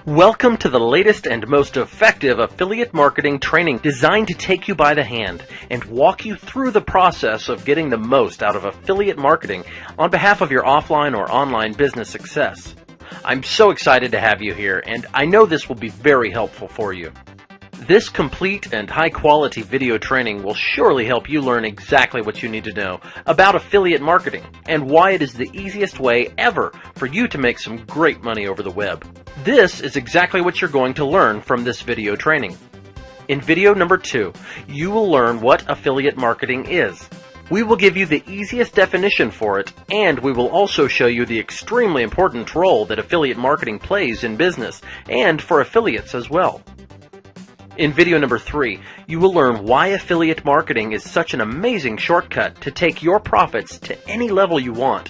Welcome to the latest and most effective affiliate marketing training designed to take you by the hand and walk you through the process of getting the most out of affiliate marketing on behalf of your offline or online business success. I'm so excited to have you here, and I know this will be very helpful for you. This complete and high-quality video training will surely help you learn exactly what you need to know about affiliate marketing and why it is the easiest way ever for you to make some great money over the web. This is exactly what you're going to learn from this video training. In video number 2, you will learn what affiliate marketing is. We will give you the easiest definition for it, and we will also show you the extremely important role that affiliate marketing plays in business and for affiliates as well. In video number 3, you will learn why affiliate marketing is such an amazing shortcut to take your profits to any level you want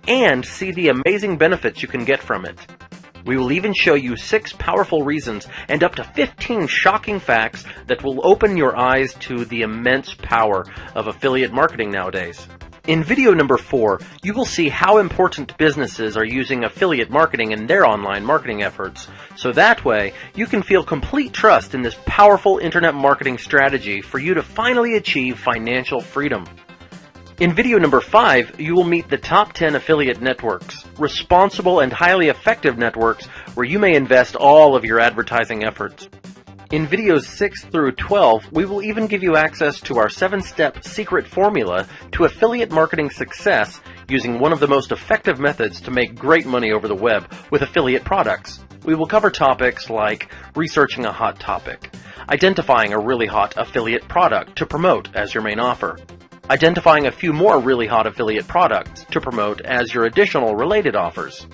and see the amazing benefits you can get from it. We will even show you 6 powerful reasons and up to 15 shocking facts that will open your eyes to the immense power of affiliate marketing nowadays. In video number 4, you will see how important businesses are using affiliate marketing in their online marketing efforts, so that way you can feel complete trust in this powerful internet marketing strategy for you to finally achieve financial freedom. In video number 5, you will meet the top 10 affiliate networks, responsible and highly effective networks where you may invest all of your advertising efforts. In videos 6 through 12, we will even give you access to our 7-step secret formula to affiliate marketing success using one of the most effective methods to make great money over the web with affiliate products. We will cover topics like researching a hot topic, identifying a really hot affiliate product to promote as your main offer, identifying a few more really hot affiliate products to promote as your additional related offers,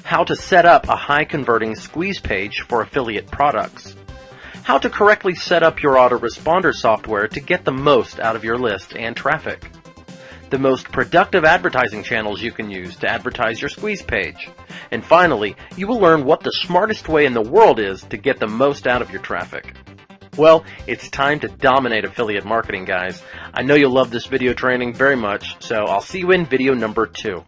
how to set up a high-converting squeeze page for affiliate products, how to correctly set up your autoresponder software to get the most out of your list and traffic, the most productive advertising channels you can use to advertise your squeeze page, and finally, you will learn what the smartest way in the world is to get the most out of your traffic. Well, it's time to dominate affiliate marketing, guys. I know you'll love this video training very much, so I'll see you in video number 2.